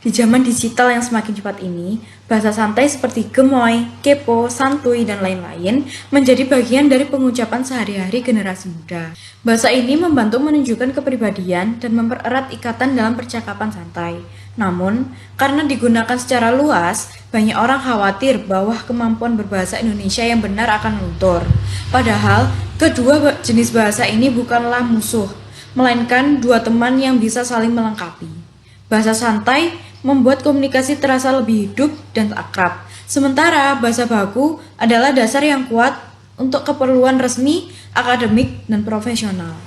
Di zaman digital yang semakin cepat ini, bahasa santai seperti gemoy, kepo, santuy, dan lain-lain menjadi bagian dari pengucapan sehari-hari generasi muda. Bahasa ini membantu menunjukkan kepribadian dan mempererat ikatan dalam percakapan santai. Namun, karena digunakan secara luas, banyak orang khawatir bahwa kemampuan berbahasa Indonesia yang benar akan luntur. Padahal, kedua jenis bahasa ini bukanlah musuh, melainkan dua teman yang bisa saling melengkapi. Bahasa santai membuat komunikasi terasa lebih hidup dan akrab. Sementara bahasa baku adalah dasar yang kuat untuk keperluan resmi, akademik, dan profesional.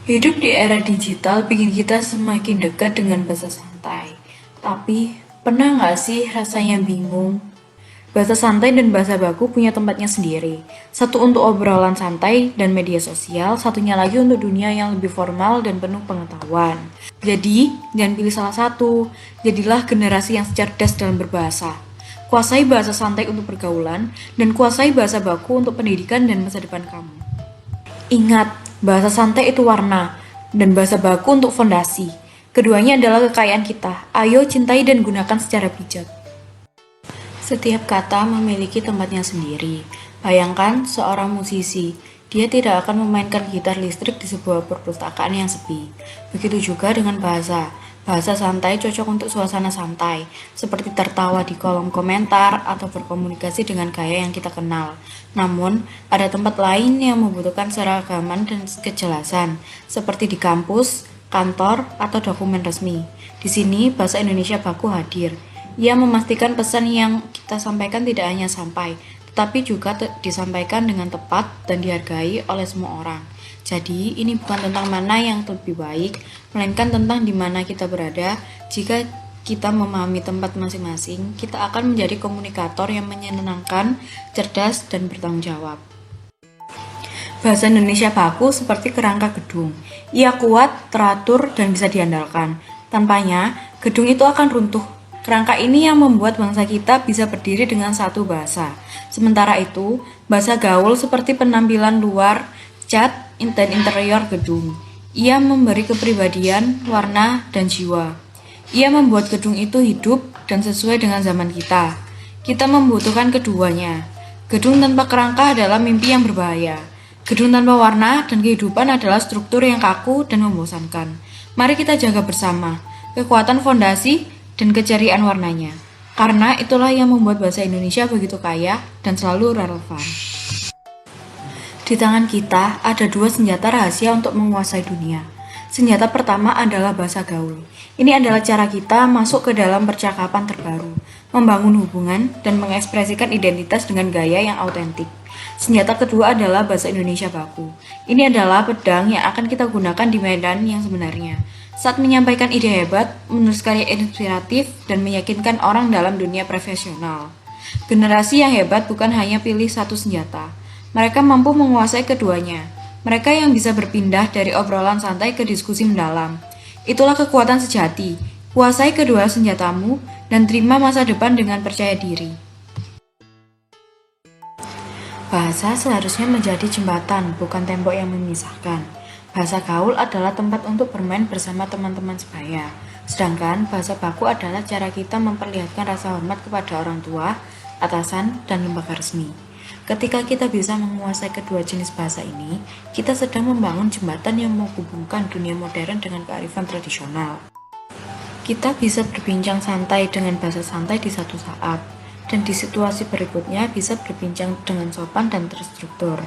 Hidup di era digital bikin kita semakin dekat dengan bahasa santai. Tapi, pernah nggak sih rasanya bingung? Bahasa santai dan bahasa baku punya tempatnya sendiri. Satu untuk obrolan santai dan media sosial, satunya lagi untuk dunia yang lebih formal dan penuh pengetahuan. Jadi, jangan pilih salah satu. Jadilah generasi yang cerdas dalam berbahasa. Kuasai bahasa santai untuk pergaulan, dan kuasai bahasa baku untuk pendidikan dan masa depan kamu. Ingat, bahasa santai itu warna, dan bahasa baku untuk fondasi. Keduanya adalah kekayaan kita. Ayo cintai dan gunakan secara bijak. Setiap kata memiliki tempatnya sendiri. Bayangkan seorang musisi, dia tidak akan memainkan gitar listrik di sebuah perpustakaan yang sepi. Begitu juga dengan bahasa. Bahasa santai cocok untuk suasana santai, seperti tertawa di kolom komentar atau berkomunikasi dengan gaya yang kita kenal. Namun, ada tempat lain yang membutuhkan seragaman dan kejelasan, seperti di kampus, kantor, atau dokumen resmi. Di sini, bahasa Indonesia baku hadir. Ia memastikan pesan yang kita sampaikan tidak hanya sampai, tetapi juga disampaikan dengan tepat dan dihargai oleh semua orang. Jadi, ini bukan tentang mana yang lebih baik, melainkan tentang di mana kita berada. Jika kita memahami tempat masing-masing, kita akan menjadi komunikator yang menyenangkan, cerdas, dan bertanggung jawab. Bahasa Indonesia baku seperti kerangka gedung. Ia kuat, teratur, dan bisa diandalkan. Tanpanya, gedung itu akan runtuh. Kerangka ini yang membuat bangsa kita bisa berdiri dengan satu bahasa. Sementara itu, bahasa gaul seperti penampilan luar, cat, dan interior gedung. Ia memberi kepribadian, warna, dan jiwa. Ia membuat gedung itu hidup dan sesuai dengan zaman kita. Kita membutuhkan keduanya. Gedung tanpa kerangka adalah mimpi yang berbahaya. Gedung tanpa warna dan kehidupan adalah struktur yang kaku dan membosankan. Mari kita jaga bersama kekuatan fondasi dan keceriaan warnanya. Karena itulah yang membuat bahasa Indonesia begitu kaya dan selalu relevan. Di tangan kita ada dua senjata rahasia untuk menguasai dunia. Senjata pertama adalah bahasa gaul. Ini adalah cara kita masuk ke dalam percakapan terbaru, membangun hubungan, dan mengekspresikan identitas dengan gaya yang autentik. Senjata kedua adalah bahasa Indonesia baku. Ini adalah pedang yang akan kita gunakan di medan yang sebenarnya. Saat menyampaikan ide hebat, menulis karya inspiratif, dan meyakinkan orang dalam dunia profesional. Generasi yang hebat bukan hanya pilih satu senjata. Mereka mampu menguasai keduanya. Mereka yang bisa berpindah dari obrolan santai ke diskusi mendalam. Itulah kekuatan sejati. Kuasai kedua senjatamu dan terima masa depan dengan percaya diri. Bahasa seharusnya menjadi jembatan, bukan tembok yang memisahkan. Bahasa gaul adalah tempat untuk bermain bersama teman-teman sebaya. Sedangkan bahasa baku adalah cara kita memperlihatkan rasa hormat kepada orang tua, atasan, dan lembaga resmi. Ketika kita bisa menguasai kedua jenis bahasa ini, kita sedang membangun jembatan yang menghubungkan dunia modern dengan kearifan tradisional. Kita bisa berbincang santai dengan bahasa santai di satu saat, dan di situasi berikutnya bisa berbincang dengan sopan dan terstruktur.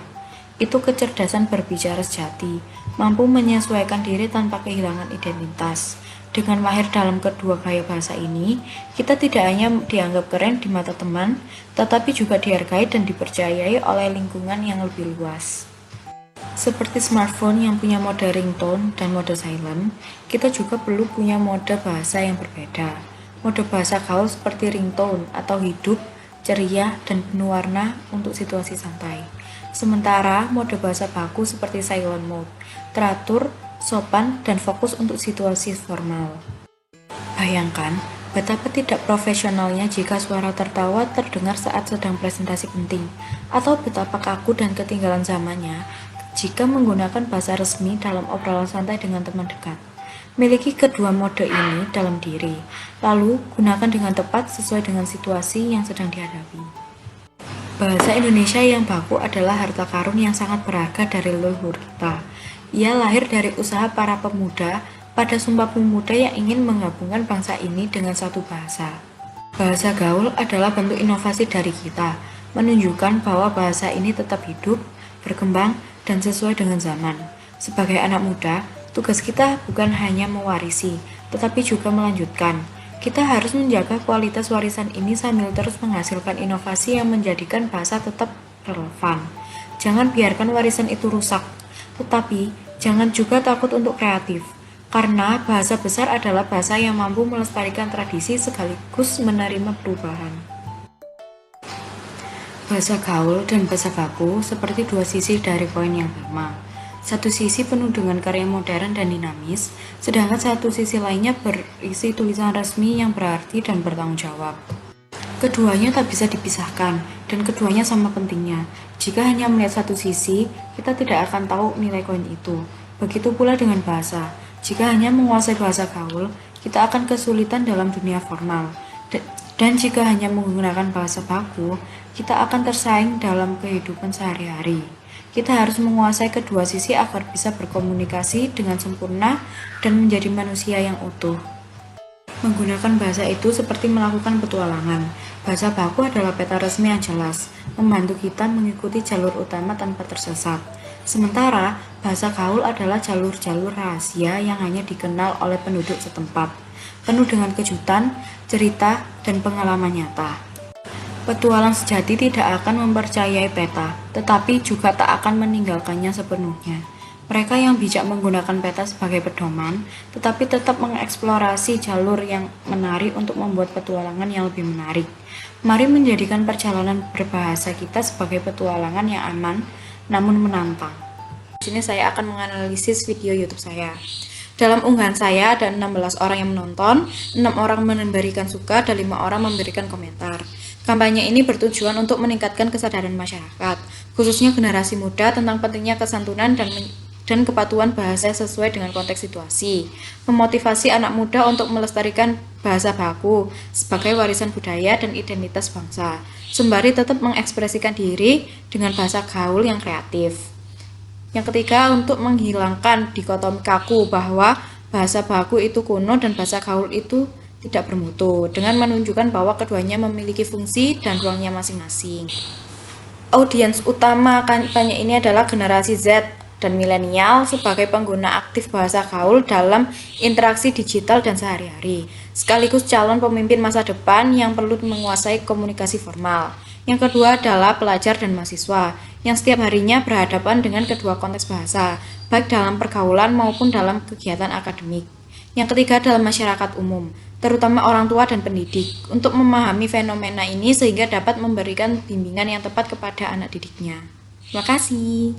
Itu kecerdasan berbicara sejati, mampu menyesuaikan diri tanpa kehilangan identitas. Dengan mahir dalam kedua gaya bahasa ini, kita tidak hanya dianggap keren di mata teman, tetapi juga dihargai dan dipercayai oleh lingkungan yang lebih luas. Seperti smartphone yang punya mode ringtone dan mode silent, kita juga perlu punya mode bahasa yang berbeda. Mode bahasa gaul seperti ringtone atau hidup, ceria, dan penuh warna untuk situasi santai. Sementara mode bahasa baku seperti silent mode, teratur, sopan, dan fokus untuk situasi formal. Bayangkan, betapa tidak profesionalnya jika suara tertawa terdengar saat sedang presentasi penting, atau betapa kaku dan ketinggalan zamannya jika menggunakan bahasa resmi dalam obrolan santai dengan teman dekat. Miliki kedua mode ini dalam diri, lalu gunakan dengan tepat sesuai dengan situasi yang sedang dihadapi. Bahasa Indonesia yang baku adalah harta karun yang sangat berharga dari leluhur kita. Ia lahir dari usaha para pemuda pada Sumpah Pemuda yang ingin menggabungkan bangsa ini dengan satu bahasa. Bahasa gaul adalah bentuk inovasi dari kita, menunjukkan bahwa bahasa ini tetap hidup, berkembang, dan sesuai dengan zaman. Sebagai anak muda, tugas kita bukan hanya mewarisi, tetapi juga melanjutkan. Kita harus menjaga kualitas warisan ini sambil terus menghasilkan inovasi yang menjadikan bahasa tetap relevan. Jangan biarkan warisan itu rusak, tetapi jangan juga takut untuk kreatif. Karena bahasa besar adalah bahasa yang mampu melestarikan tradisi sekaligus menerima perubahan. Bahasa gaul dan bahasa baku seperti dua sisi dari koin yang sama. Satu sisi penuh dengan karya modern dan dinamis, sedangkan satu sisi lainnya berisi tulisan resmi yang berarti dan bertanggung jawab. Keduanya tak bisa dipisahkan, dan keduanya sama pentingnya. Jika hanya melihat satu sisi, kita tidak akan tahu nilai koin itu. Begitu pula dengan bahasa. Jika hanya menguasai bahasa gaul, kita akan kesulitan dalam dunia formal. Dan jika hanya menggunakan bahasa baku, kita akan tersaing dalam kehidupan sehari-hari. Kita harus menguasai kedua sisi agar bisa berkomunikasi dengan sempurna dan menjadi manusia yang utuh. Menggunakan bahasa itu seperti melakukan petualangan. Bahasa baku adalah peta resmi yang jelas, membantu kita mengikuti jalur utama tanpa tersesat. Sementara, bahasa gaul adalah jalur-jalur rahasia yang hanya dikenal oleh penduduk setempat, penuh dengan kejutan, cerita, dan pengalaman nyata. Petualang sejati tidak akan mempercayai peta, tetapi juga tak akan meninggalkannya sepenuhnya. Mereka yang bijak menggunakan peta sebagai pedoman, tetapi tetap mengeksplorasi jalur yang menarik untuk membuat petualangan yang lebih menarik. Mari menjadikan perjalanan berbahasa kita sebagai petualangan yang aman, namun menantang. Di sini saya akan menganalisis video YouTube saya. Dalam unggahan saya ada 16 orang yang menonton, 6 orang memberikan suka, dan 5 orang memberikan komentar. Kampanye ini bertujuan untuk meningkatkan kesadaran masyarakat, khususnya generasi muda tentang pentingnya kesantunan dan kepatuhan bahasa sesuai dengan konteks situasi, memotivasi anak muda untuk melestarikan bahasa baku sebagai warisan budaya dan identitas bangsa, sembari tetap mengekspresikan diri dengan bahasa gaul yang kreatif. Yang ketiga, untuk menghilangkan dikotomi kaku bahwa bahasa baku itu kuno dan bahasa gaul itu tidak bermutu, dengan menunjukkan bahwa keduanya memiliki fungsi dan ruangnya masing-masing. Audiens utama kampanye ini adalah generasi Z dan milenial sebagai pengguna aktif bahasa gaul dalam interaksi digital dan sehari-hari, sekaligus calon pemimpin masa depan yang perlu menguasai komunikasi formal. Yang kedua adalah pelajar dan mahasiswa yang setiap harinya berhadapan dengan kedua konteks bahasa, baik dalam pergaulan maupun dalam kegiatan akademik. Yang ketiga adalah masyarakat umum, terutama orang tua dan pendidik, untuk memahami fenomena ini sehingga dapat memberikan bimbingan yang tepat kepada anak didiknya. Terima kasih.